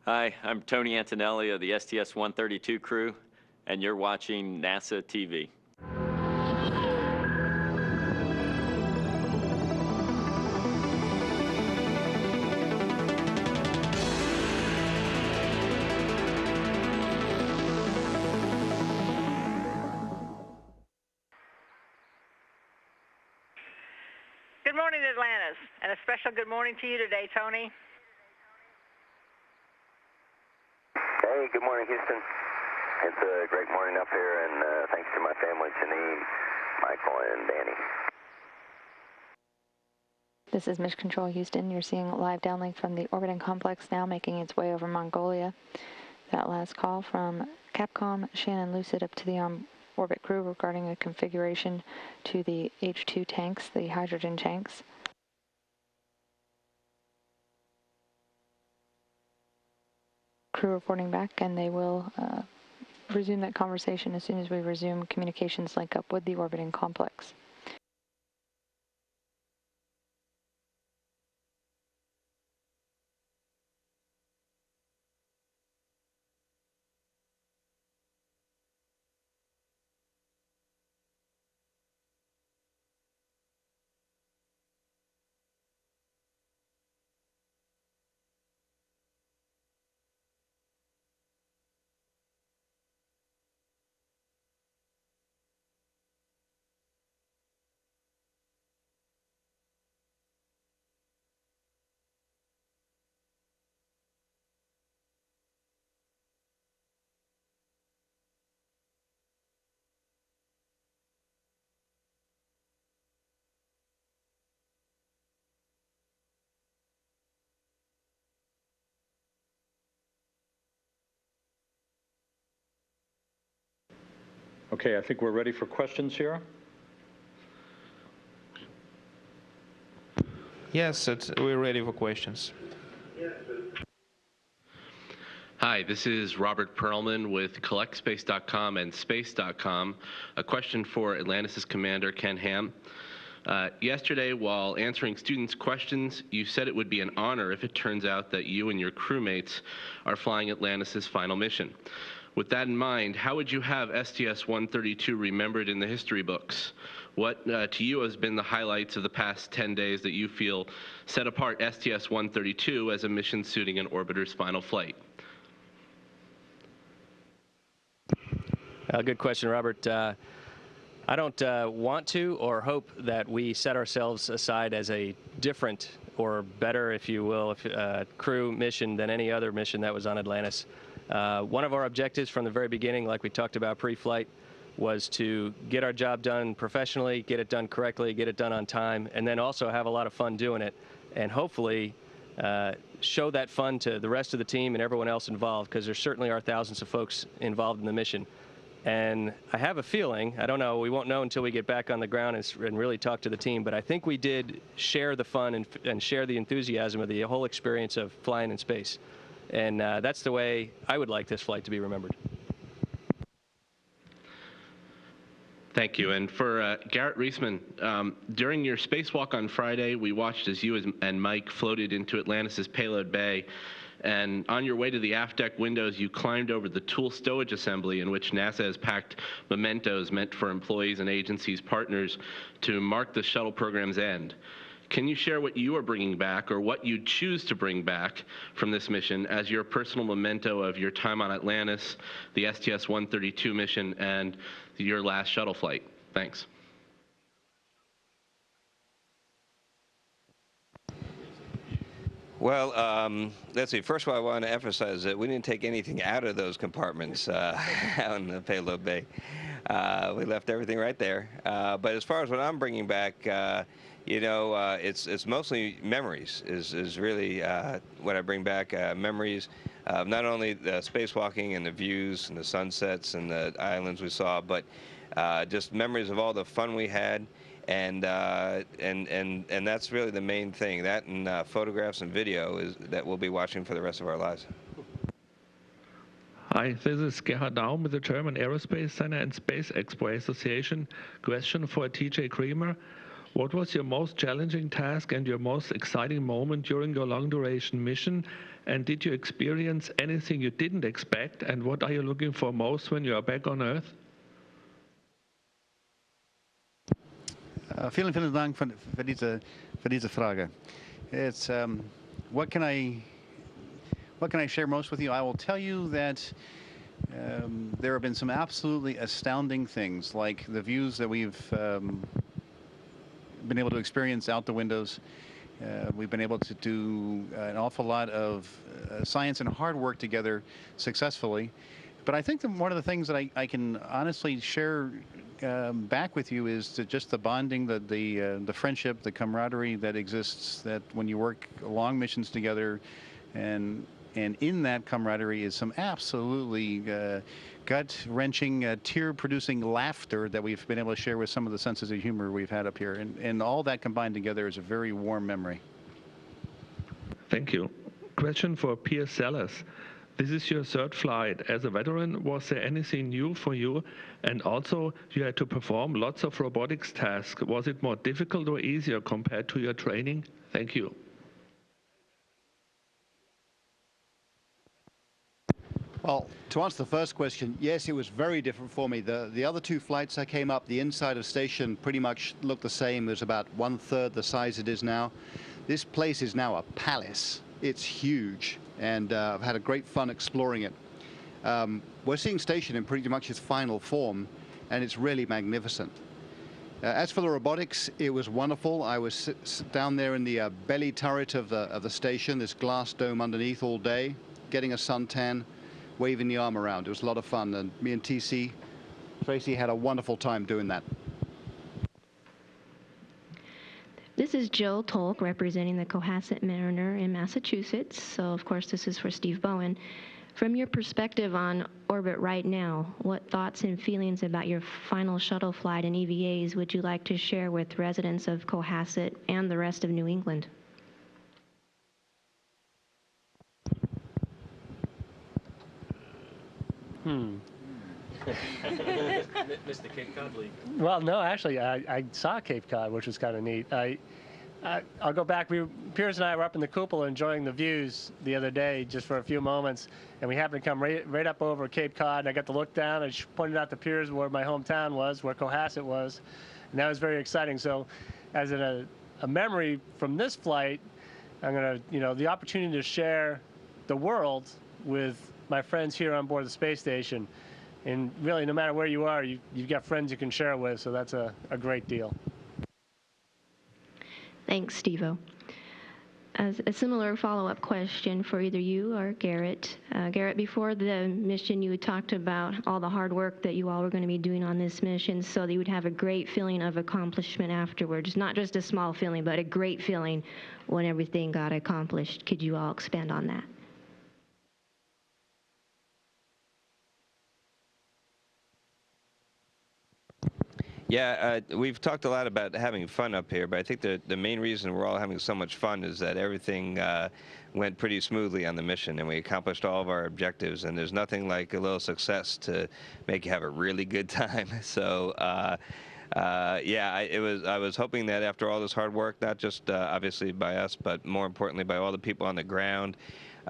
Hi, I'm Tony Antonelli of the STS 132 crew, and you're watching NASA TV. Good morning, Atlantis, and a special good morning to you today, Tony. Hey, good morning, Houston. It's a great morning up here, and thanks to my family, Janine, Michael, and Danny. This is Mission Control Houston. You're seeing a live downlink from the orbiting complex now making its way over Mongolia. That last call from Capcom, Shannon Lucid up to the on-orbit crew regarding a configuration to the H2 tanks, the hydrogen tanks. Crew reporting back, and they will resume that conversation as soon as we resume communications link up with the orbiting complex. Okay, I think we're ready for questions here. Yes, we're ready for questions. Hi, this is Robert Perlman with CollectSpace.com and Space.com. A question for Atlantis' commander, Ken Ham. Yesterday, while answering students' questions, you said it would be an honor if it turns out that you and your crewmates are flying Atlantis' final mission. With that in mind, how would you have STS-132 remembered in the history books? What, to you, has been the highlights of the past 10 days that you feel set apart STS-132 as a mission suiting an orbiter's final flight? Good question, Robert. I don't want to or hope that we set ourselves aside as a different or better, if you will, crew mission than any other mission that was on Atlantis. One of our objectives from the very beginning, like we talked about pre-flight, was to get our job done professionally, get it done correctly, get it done on time, and then also have a lot of fun doing it, and hopefully show that fun to the rest of the team and everyone else involved, because there certainly are thousands of folks involved in the mission. And I have a feeling, I don't know, we won't know until we get back on the ground and really talk to the team, but I think we did share the fun and share the enthusiasm of the whole experience of flying in space. And that's the way I would like this flight to be remembered. Thank you. And for Garrett Reisman, during your spacewalk on Friday, we watched as you and Mike floated into Atlantis' payload bay. And on your way to the aft deck windows, you climbed over the tool stowage assembly in which NASA has packed mementos meant for employees and agencies partners to mark the shuttle program's end. Can you share what you are bringing back, or what you choose to bring back from this mission as your personal memento of your time on Atlantis, the STS-132 mission, and your last shuttle flight? Thanks. Well, let's see. First of all, I want to emphasize that we didn't take anything out of those compartments on the payload bay. We left everything right there. But as far as what I'm bringing back, you know, it's mostly memories is really what I bring back. Memories of not only the spacewalking and the views and the sunsets and the islands we saw, but just memories of all the fun we had. And that's really the main thing. That and photographs and video is that we'll be watching for the rest of our lives. Hi, this is Gerhard Daum with the German Aerospace Center and Space Expo Association. Question for TJ Creamer. What was your most challenging task and your most exciting moment during your long-duration mission? And did you experience anything you didn't expect? And what are you looking for most when you are back on Earth? Vielen Dank für diese Frage. It's what can I share most with you? I will tell you that there have been some absolutely astounding things, like the views that we've been able to experience out the windows. We've been able to do an awful lot of science and hard work together successfully. But I think that one of the things that I can honestly share back with you is just the bonding, the friendship, the camaraderie that exists, that when you work long missions together, and in that camaraderie is some absolutely gut-wrenching, tear-producing laughter that we've been able to share with some of the senses of humor we've had up here. And all that combined together is a very warm memory. Thank you. Question for Pierce Sellers. This is your third flight. As a veteran, was there anything new for you? And also, you had to perform lots of robotics tasks. Was it more difficult or easier compared to your training? Thank you. Well, to answer the first question, yes, it was very different for me. The other two flights I came up, the inside of station pretty much looked the same. It was about 1/3 the size it is now. This place is now a palace. It's huge, and I've had a great fun exploring it. We're seeing station in pretty much its final form, and it's really magnificent. As for the robotics, it was wonderful. I was down there in the belly turret of the station, this glass dome underneath all day, getting a suntan, waving the arm around. It was a lot of fun, and me and Tracy had a wonderful time doing that. This is Jill Tolk representing the Cohasset Mariner in Massachusetts. So, of course, this is for Steve Bowen. From your perspective on orbit right now, what thoughts and feelings about your final shuttle flight and EVAs would you like to share with residents of Cohasset and the rest of New England? Missed the Cape Cod lead. Well, no, actually, I saw Cape Cod, which was kind of neat. I'll go back. Piers and I were up in the cupola enjoying the views the other day just for a few moments, and we happened to come right up over Cape Cod, and I got to look down and pointed out to Piers where my hometown was, where Cohasset was, and that was very exciting. So as a memory from this flight, I'm going to, the opportunity to share the world with my friends here on board the space station. And really, no matter where you are, you've got friends you can share with, so that's a great deal. Thanks, Steve-O. As a similar follow-up question for either you or Garrett. Garrett, before the mission, you had talked about all the hard work that you all were going to be doing on this mission so that you would have a great feeling of accomplishment afterwards. Not just a small feeling, but a great feeling when everything got accomplished. Could you all expand on that? Yeah, we've talked a lot about having fun up here, but I think the main reason we're all having so much fun is that everything went pretty smoothly on the mission, and we accomplished all of our objectives, and there's nothing like a little success to make you have a really good time. So, yeah, I was hoping that after all this hard work, not just obviously by us, but more importantly by all the people on the ground,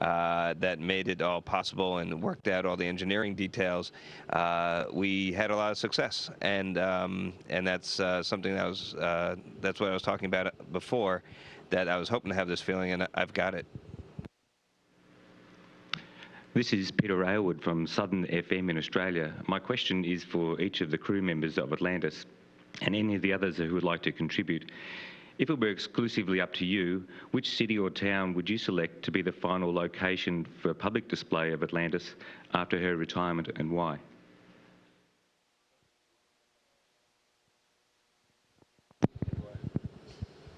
that made it all possible and worked out all the engineering details, we had a lot of success, and that's something that was that's what I was talking about before, that I was hoping to have this feeling, and I've got it. This is Peter Aylward from Southern FM in Australia. My question is for each of the crew members of Atlantis and any of the others who would like to contribute. If it were exclusively up to you, which city or town would you select to be the final location for a public display of Atlantis after her retirement, and why?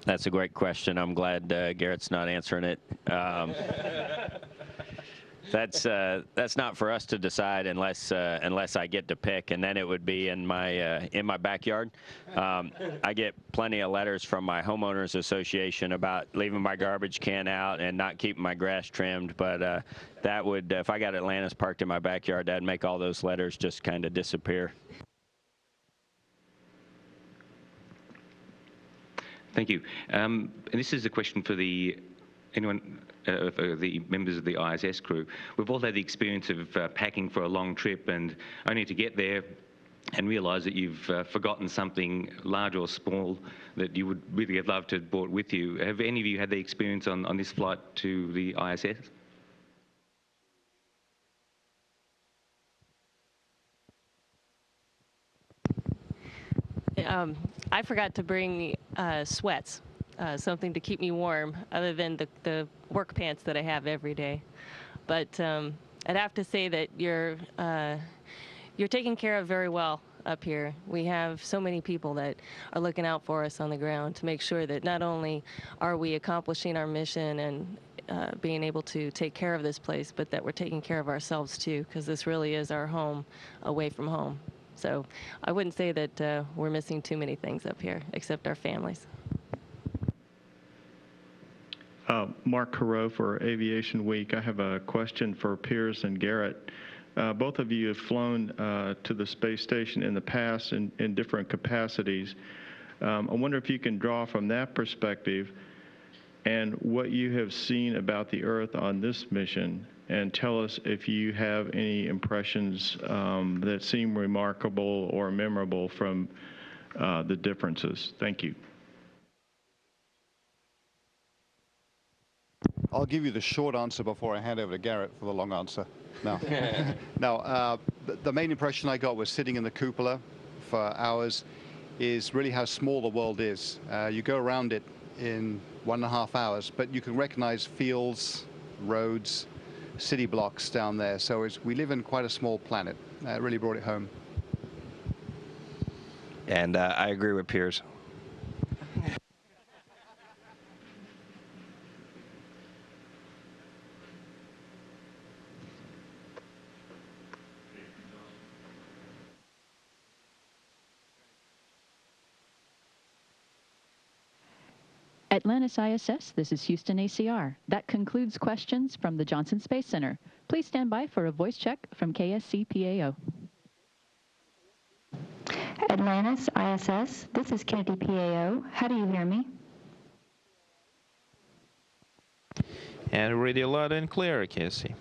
That's a great question. I'm glad Garrett's not answering it. That's not for us to decide unless I get to pick, and then it would be in my backyard. I get plenty of letters from my homeowners association about leaving my garbage can out and not keeping my grass trimmed, but that would, if I got Atlantis parked in my backyard, that'd make all those letters just kind of disappear. Thank you. And this is a question for the members of the ISS crew. We've all had the experience of packing for a long trip and only to get there and realise that you've forgotten something large or small that you would really have loved to have brought with you. Have any of you had the experience on this flight to the ISS? I forgot to bring sweats, something to keep me warm, other than the work pants that I have every day. But I'd have to say that you're taken care of very well up here. We have so many people that are looking out for us on the ground to make sure that not only are we accomplishing our mission and being able to take care of this place, but that we're taking care of ourselves too, because this really is our home away from home. So I wouldn't say that we're missing too many things up here, except our families. Mark Carreau for Aviation Week. I have a question for Piers and Garrett. Both of you have flown to the space station in the past in different capacities. I wonder if you can draw from that perspective and what you have seen about the Earth on this mission, and tell us if you have any impressions that seem remarkable or memorable from the differences. Thank you. I'll give you the short answer before I hand over to Garrett for the long answer. No. No, the main impression I got was sitting in the cupola for hours is really how small the world is. You go around it in 1.5 hours, but you can recognize fields, roads, city blocks down there. So we live in quite a small planet. It really brought it home. And I agree with Piers. Atlantis ISS, this is Houston ACR. That concludes questions from the Johnson Space Center. Please stand by for a voice check from KSC-PAO. Atlantis ISS, this is Kennedy PAO. How do you hear me? And radio loud and clear, KSC.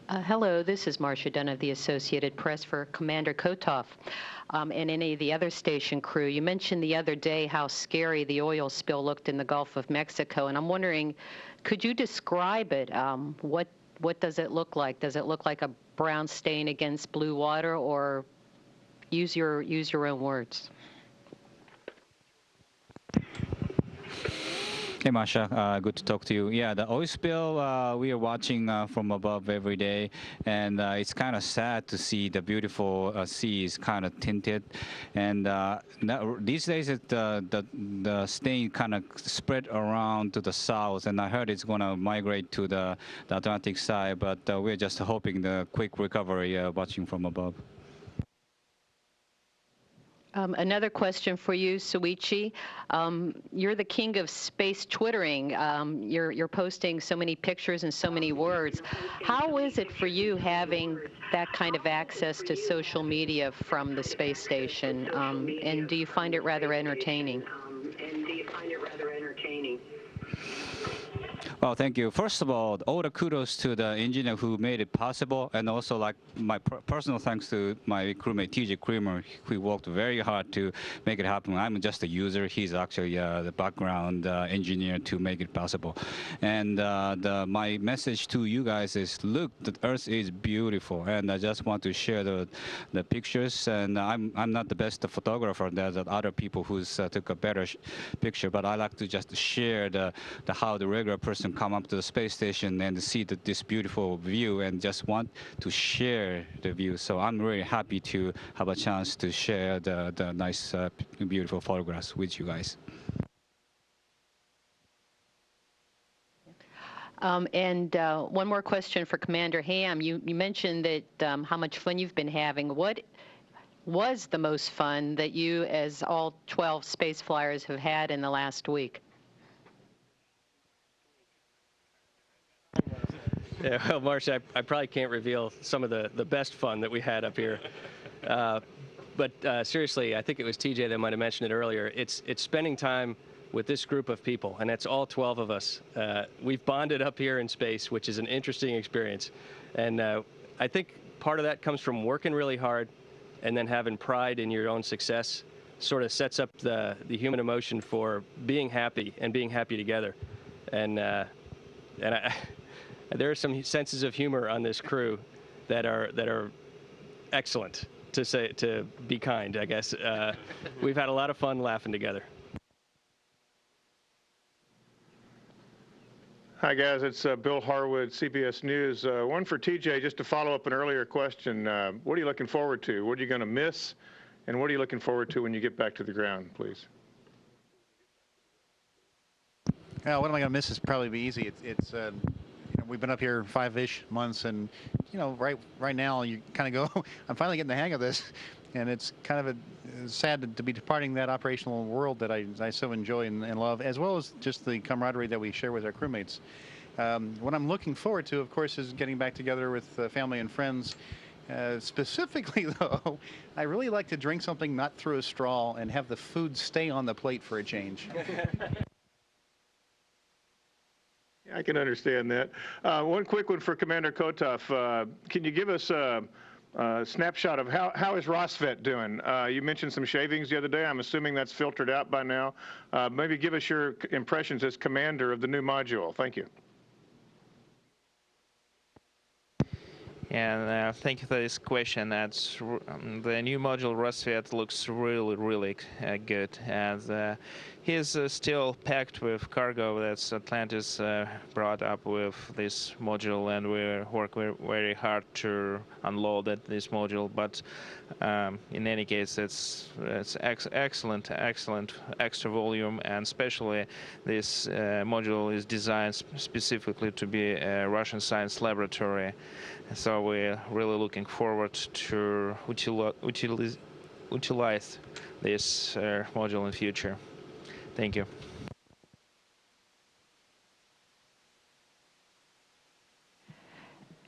Hello, this is Marcia Dunn of the Associated Press for Commander Kotov and any of the other station crew. You mentioned the other day how scary the oil spill looked in the Gulf of Mexico, and I'm wondering, could you describe it? What does it look like? Does it look like a brown stain against blue water, or use your own words? Hey, Masha, good to talk to you. Yeah, the oil spill, we are watching from above every day, and it's kind of sad to see the beautiful sea is kind of tinted. And these days, the stain kind of spread around to the south, and I heard it's going to migrate to the Atlantic side, but we're just hoping the quick recovery watching from above. Another question for you, Suichi. You're the king of space twittering. You're posting so many pictures and so many words. How is it for you having that kind of access to social media from the space station? And do you find it rather entertaining? Well, thank you. First of all the kudos to the engineer who made it possible, and also like my personal thanks to my crewmate TJ Creamer, who worked very hard to make it happen. I'm just a user. He's actually the background engineer to make it possible. And my message to you guys is, look, the Earth is beautiful, and I just want to share the pictures. And I'm not the best photographer. There's other people who took a better picture, but I like to just share how the regular person come up to the space station and see this beautiful view, and just want to share the view. So I'm really happy to have a chance to share the nice, beautiful photographs with you guys. And one more question for Commander Ham. You mentioned that how much fun you've been having. What was the most fun that you, as all 12 space flyers, have had in the last week? Yeah, well, Marcia, I probably can't reveal some of the best fun that we had up here. But seriously, I think it was TJ that might have mentioned it earlier. It's spending time with this group of people, and that's all 12 of us. We've bonded up here in space, which is an interesting experience. And I think part of that comes from working really hard and then having pride in your own success. Sort of sets up the human emotion for being happy and being happy together. And there are some senses of humor on this crew that are excellent, to be kind, I guess. We've had a lot of fun laughing together. Hi, guys. It's Bill Harwood, CBS News. One for TJ, just to follow up an earlier question. What are you looking forward to? What are you going to miss? And what are you looking forward to when you get back to the ground, please? What am I going to miss is probably be easy. It's we've been up here 5-ish months, and right now you kind of go, I'm finally getting the hang of this, and it's kind of sad to be departing that operational world that I so enjoy and love, as well as just the camaraderie that we share with our crewmates. What I'm looking forward to, of course, is getting back together with family and friends. Specifically, though, I really like to drink something not through a straw and have the food stay on the plate for a change. I can understand that. One quick one for Commander Kotov. Can you give us a snapshot of how is Rosvet doing? You mentioned some shavings the other day. I'm assuming that's filtered out by now. Maybe give us your impressions as commander of the new module. Thank you. And thank you for this question. That's the new module Rosvet looks really good, and he's still packed with cargo that Atlantis brought up with this module, and we work very hard to unload this module. But in any case, it's excellent extra volume, and especially this module is designed specifically to be a Russian science laboratory. So we're really looking forward to utilize this module in the future. Thank you.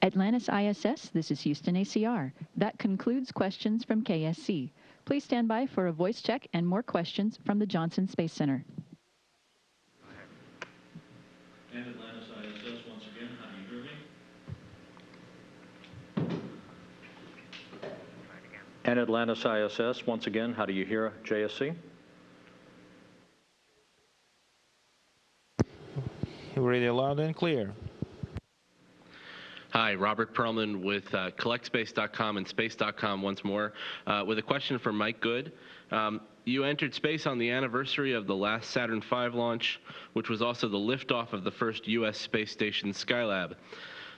Atlantis ISS, this is Houston ACR. That concludes questions from KSC. Please stand by for a voice check and more questions from the Johnson Space Center. And Atlantis ISS, once again, how do you hear me? And Atlantis ISS, once again, how do you hear JSC? Really loud and clear. Hi, Robert Perlman with CollectSpace.com and Space.com once more, with a question for Mike Good. You entered space on the anniversary of the last Saturn V launch, which was also the liftoff of the first U.S. space station Skylab.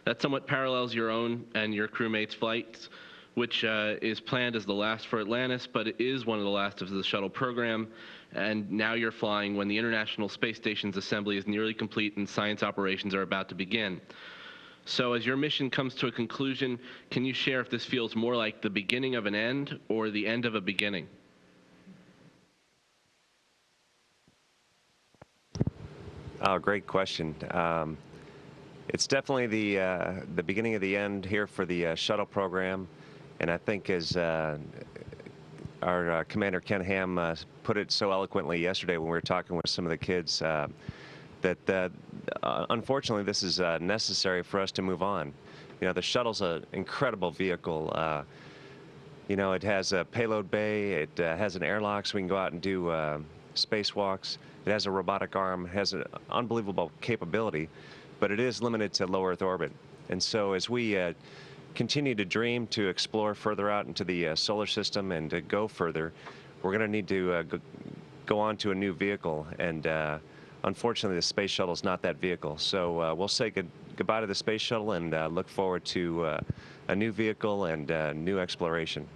That somewhat parallels your own and your crewmates' flights, which is planned as the last for Atlantis, but it is one of the last of the shuttle program. And now you're flying when the International Space Station's assembly is nearly complete and science operations are about to begin. So as your mission comes to a conclusion, can you share if this feels more like the beginning of an end or the end of a beginning? Oh, great question. It's definitely the beginning of the end here for the shuttle program. And I think as our Commander Ken Ham put it so eloquently yesterday when we were talking with some of the kids, that unfortunately this is necessary for us to move on. You know, the shuttle's an incredible vehicle. You know, it has a payload bay, it has an airlock so we can go out and do spacewalks. It has a robotic arm, it has an unbelievable capability, but it is limited to low Earth orbit. And so as we continue to dream to explore further out into the solar system and to go further, we're going to need to go on to a new vehicle. And unfortunately, the space shuttle is not that vehicle. So we'll say goodbye to the space shuttle and look forward to a new vehicle and new exploration.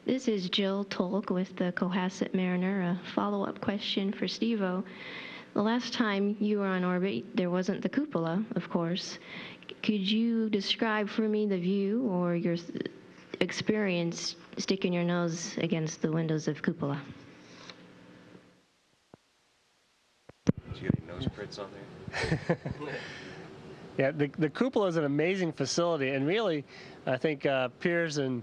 This is Jill Tolk with the Cohasset Mariner. A follow-up question for Steve-O. The last time you were on orbit, there wasn't the cupola, of course. Could you describe for me the view or your experience sticking your nose against the windows of cupola? Did you get any nose prints on there? Yeah, the cupola is an amazing facility, and really, I think Piers and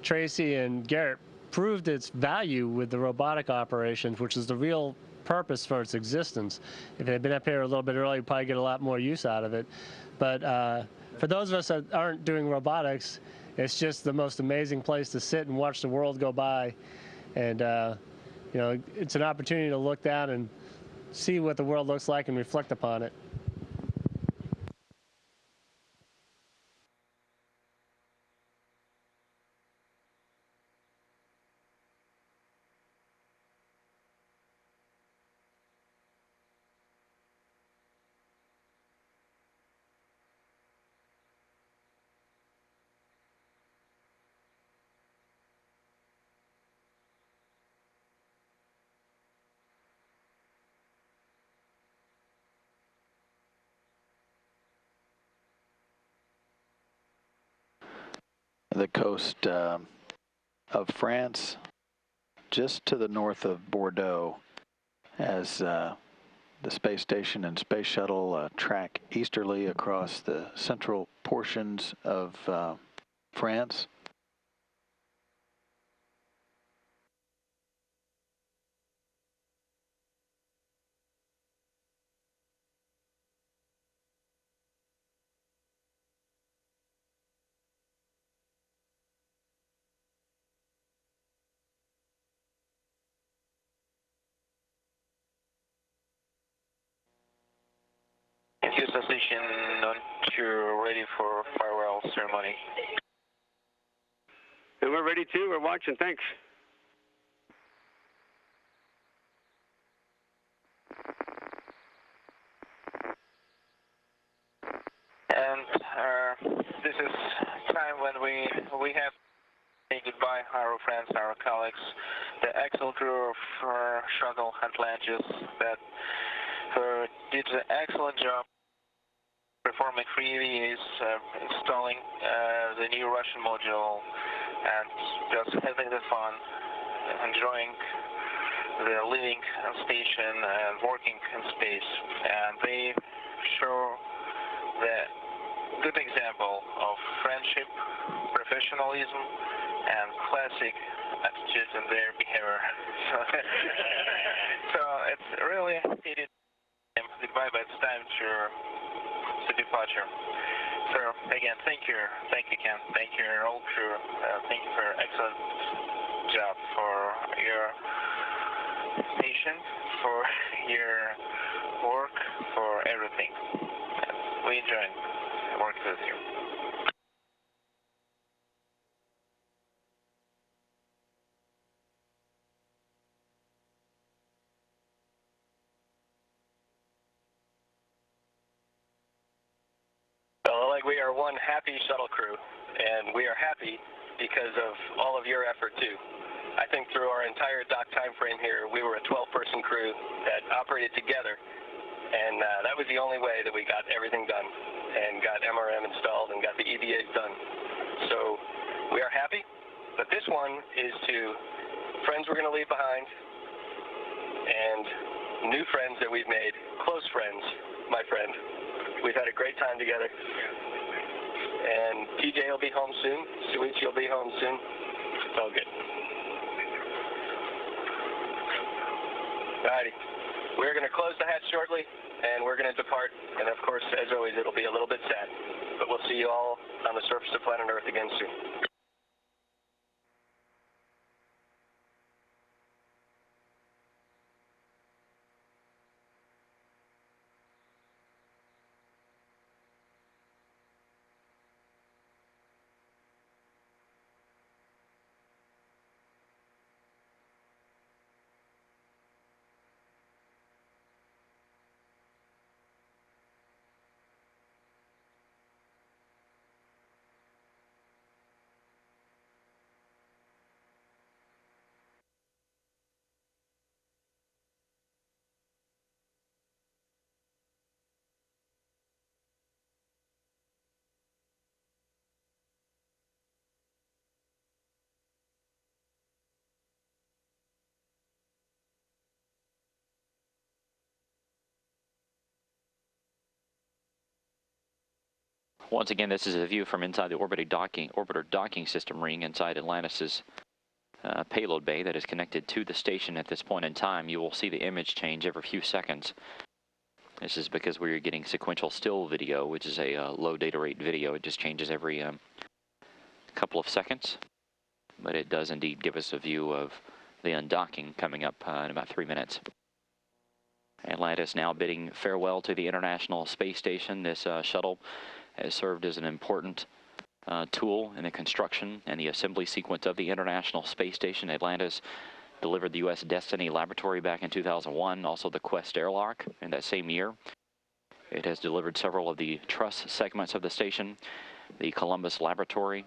Tracy and Garrett proved its value with the robotic operations, which is the real purpose for its existence. If it had been up here a little bit earlier, you'd probably get a lot more use out of it. But for those of us that aren't doing robotics, it's just the most amazing place to sit and watch the world go by. And, you know, it's an opportunity to look down and see what the world looks like and reflect upon it. The coast of France, just to the north of Bordeaux, as the space station and space shuttle track easterly across the central portions of France. Houston Station, aren't you ready for farewell ceremony? And we're ready too. We're watching. Thanks. And this is time when we have to say goodbye, our friends, our colleagues, the excellent crew of Shuttle Atlantis that did an excellent job performing 3 EVAs, installing the new Russian module, and just having the fun, enjoying the living on station and working in space. And they show the good example of friendship, professionalism, and classic attitude in their behavior. So it's really needed goodbye, but it's time to departure. So again, thank you, Ken, thank you, all crew, thank you for your excellent job, for your patience, for your work, for everything. We enjoy working with you. Well, like we are one happy shuttle crew, and we are happy because of all of your effort too. I think through our entire dock time frame here, we were a 12-person crew that operated together, and that was the only way that we got everything done and got MRM installed and got the EVAs done. So we are happy, but this one is to friends we're going to leave behind and new friends that we've made, close friends, my friend. We've had a great time together. And TJ will be home soon. Suichi will be home soon. It's all good. Alrighty. We're going to close the hatch shortly, and we're going to depart. And of course, as always, it'll be a little bit sad. But we'll see you all on the surface of planet Earth again soon. Once again, this is a view from inside the orbiter docking system ring inside Atlantis's payload bay that is connected to the station at this point in time. You will see the image change every few seconds. This is because we're getting sequential still video, which is a low data rate video. It just changes every couple of seconds, but it does indeed give us a view of the undocking coming up in about 3 minutes. Atlantis now bidding farewell to the International Space Station. This shuttle has served as an important tool in the construction and the assembly sequence of the International Space Station. Atlantis delivered the U.S. Destiny Laboratory back in 2001, also the Quest airlock in that same year. It has delivered several of the truss segments of the station, the Columbus Laboratory,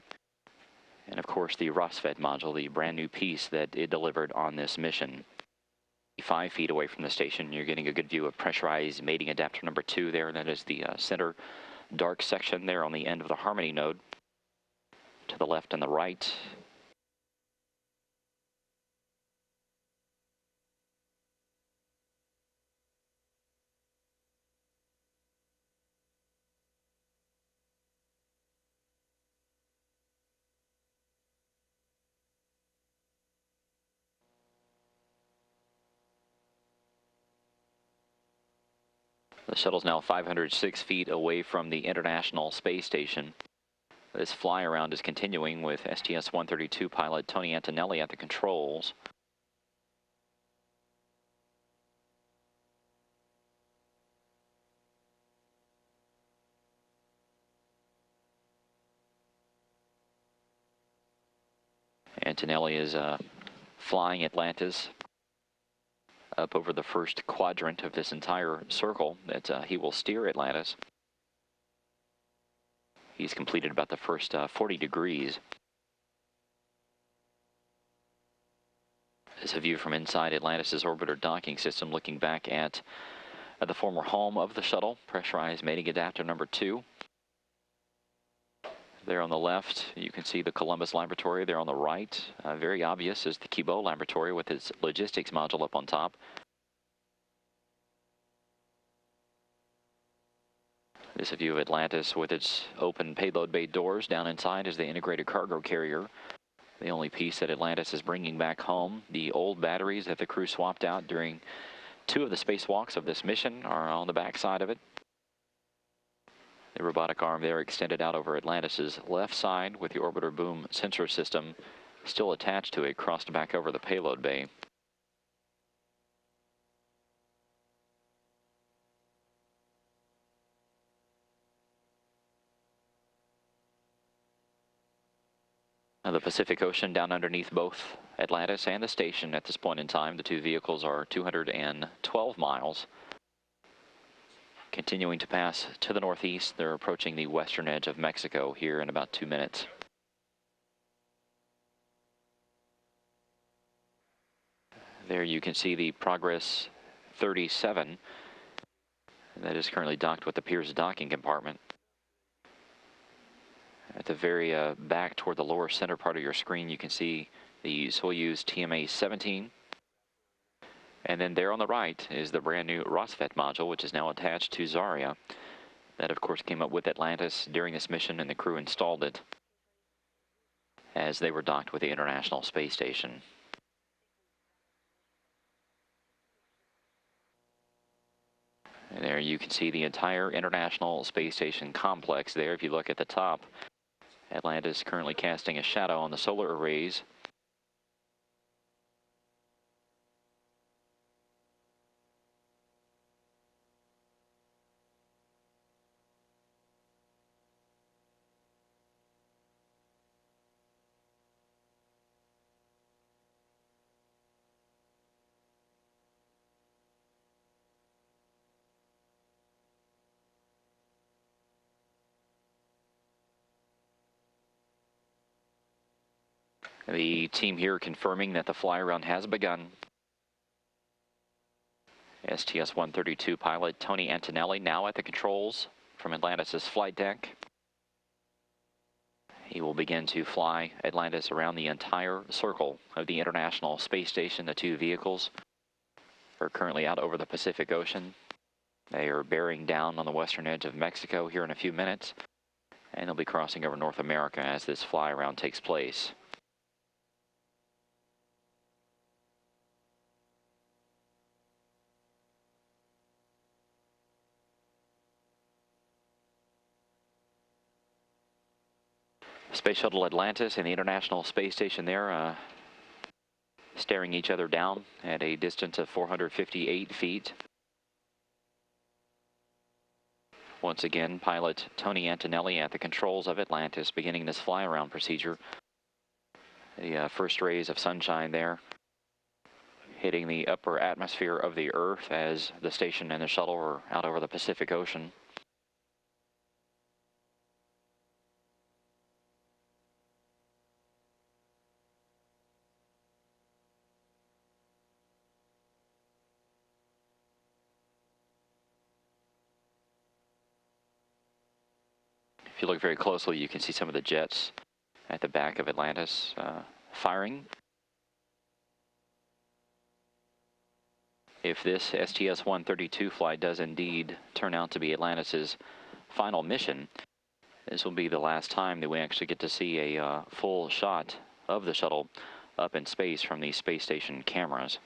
and of course the Rosvet module, the brand new piece that it delivered on this mission. 5 feet away from the station, you're getting a good view of pressurized mating adapter number 2 there. That is the center dark section there on the end of the Harmony node. To the left and the right. The shuttle's now 506 feet away from the International Space Station. This fly around is continuing with STS-132 pilot Tony Antonelli at the controls. Antonelli is flying Atlantis up over the first quadrant of this entire circle that he will steer Atlantis. He's completed about the first 40 degrees. This is a view from inside Atlantis' orbiter docking system, looking back at the former home of the shuttle, pressurized mating adapter number 2. There on the left, you can see the Columbus Laboratory. There on the right, very obvious, is the Kibo Laboratory with its logistics module up on top. This is a view of Atlantis with its open payload bay doors. Down inside is the integrated cargo carrier, the only piece that Atlantis is bringing back home. The old batteries that the crew swapped out during 2 of the spacewalks of this mission are on the back side of it. The robotic arm there extended out over Atlantis' left side with the orbiter boom sensor system still attached to it, crossed back over the payload bay. The Pacific Ocean down underneath both Atlantis and the station at this point in time. The 2 vehicles are 212 miles. Continuing to pass to the northeast, they're approaching the western edge of Mexico here in about 2 minutes. There you can see the Progress 37 that is currently docked with the Piers docking compartment. At the very back toward the lower center part of your screen, you can see the Soyuz TMA-17. And then there on the right is the brand new Rosvet module, which is now attached to Zarya. That, of course, came up with Atlantis during this mission, and the crew installed it as they were docked with the International Space Station. And there you can see the entire International Space Station complex there. If you look at the top, Atlantis currently casting a shadow on the solar arrays. The team here confirming that the fly around has begun. STS-132 pilot Tony Antonelli now at the controls from Atlantis' flight deck. He will begin to fly Atlantis around the entire circle of the International Space Station. The 2 vehicles are currently out over the Pacific Ocean. They are bearing down on the western edge of Mexico here in a few minutes. And they'll be crossing over North America as this fly around takes place. Space Shuttle Atlantis and the International Space Station there staring each other down at a distance of 458 feet. Once again, pilot Tony Antonelli at the controls of Atlantis beginning this fly-around procedure. The first rays of sunshine there hitting the upper atmosphere of the Earth as the station and the shuttle are out over the Pacific Ocean. If you look very closely, you can see some of the jets at the back of Atlantis firing. If this STS-132 flight does indeed turn out to be Atlantis' final mission, this will be the last time that we actually get to see a full shot of the shuttle up in space from the space station cameras.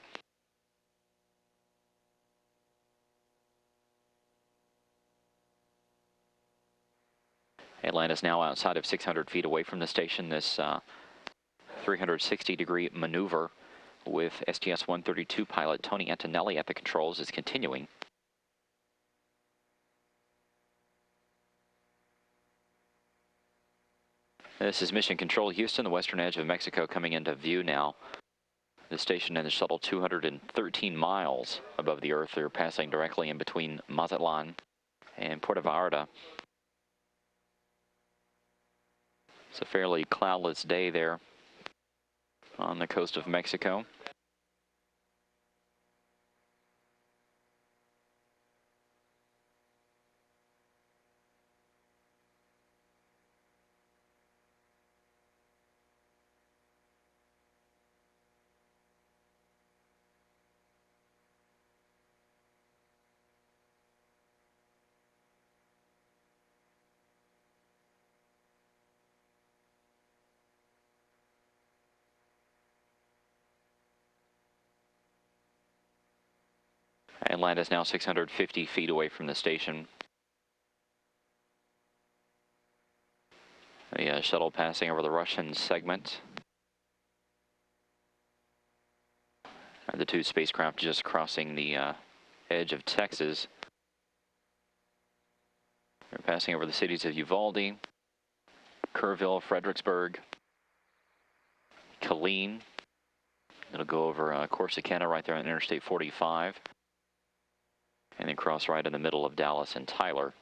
Atlantis now outside of 600 feet away from the station. This 360-degree maneuver with STS-132 pilot Tony Antonelli at the controls is continuing. This is Mission Control Houston, the western edge of Mexico coming into view now. The station and the shuttle 213 miles above the Earth. They're passing directly in between Mazatlan and Puerto Vallarta. It's a fairly cloudless day there on the coast of Mexico. Atlantis now 650 feet away from the station. The shuttle passing over the Russian segment. And the two spacecraft just crossing the edge of Texas. They're passing over the cities of Uvalde, Kerrville, Fredericksburg, Killeen. It'll go over Corsicana right there on Interstate 45. And then cross right in the middle of Dallas and Tyler.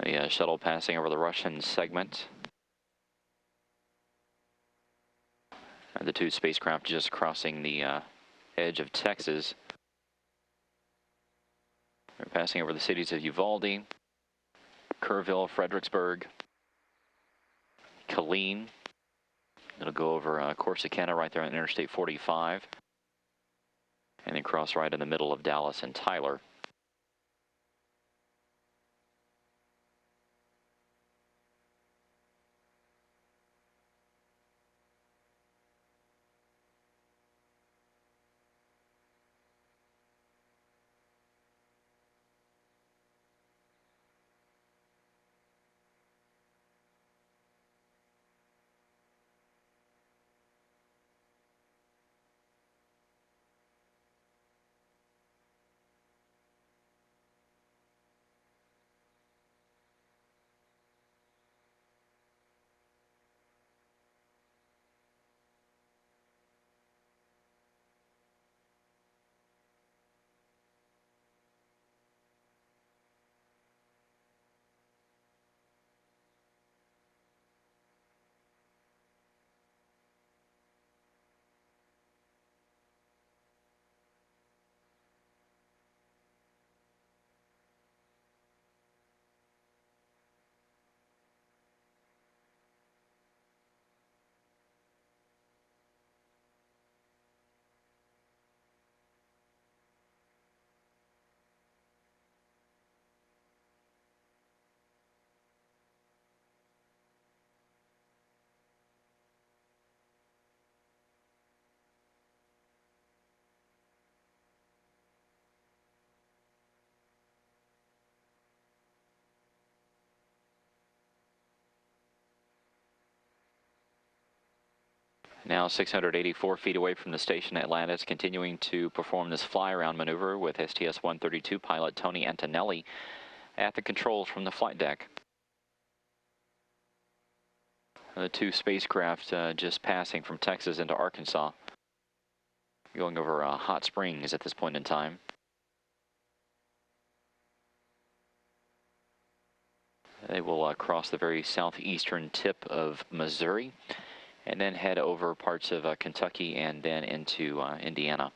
The shuttle passing over the Russian segment. And the two spacecraft just crossing the edge of Texas. They're passing over the cities of Uvalde, Kerrville, Fredericksburg, Killeen. It'll go over Corsicana right there on Interstate 45. And then cross right in the middle of Dallas and Tyler. Now 684 feet away from the station, Atlantis continuing to perform this fly-around maneuver with STS-132 pilot Tony Antonelli at the controls from the flight deck. The two spacecraft just passing from Texas into Arkansas, going over Hot Springs at this point in time. They will cross the very southeastern tip of Missouri and then head over parts of Kentucky and then into Indiana.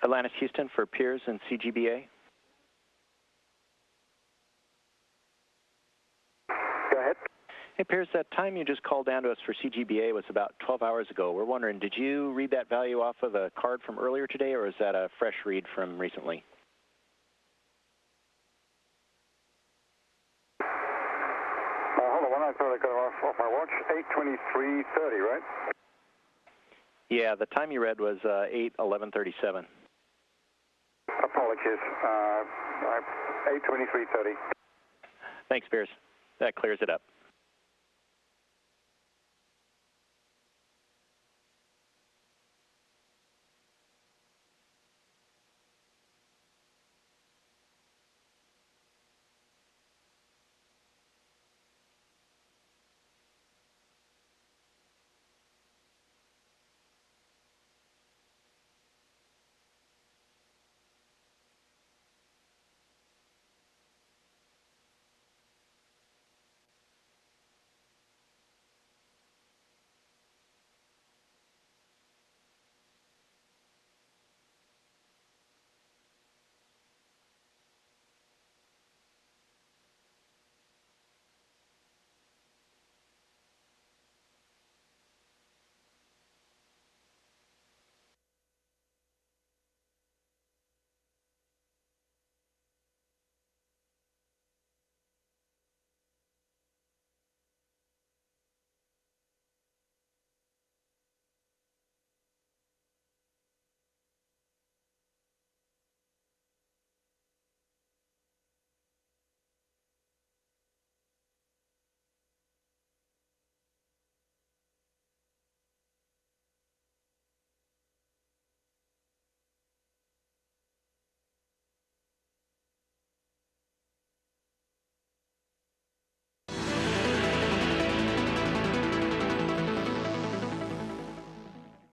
Atlantis Houston for Piers and CGBA. Go ahead. Hey Piers, that time you just called down to us for CGBA was about 12 hours ago. We're wondering, did you read that value off of a card from earlier today, or is that a fresh read from recently? Hold on, I thought I got it off my watch. 8:23:30, right? Yeah, the time you read was 8:11:37. Apologies. 8:23:30. Thanks, Piers. That clears it up.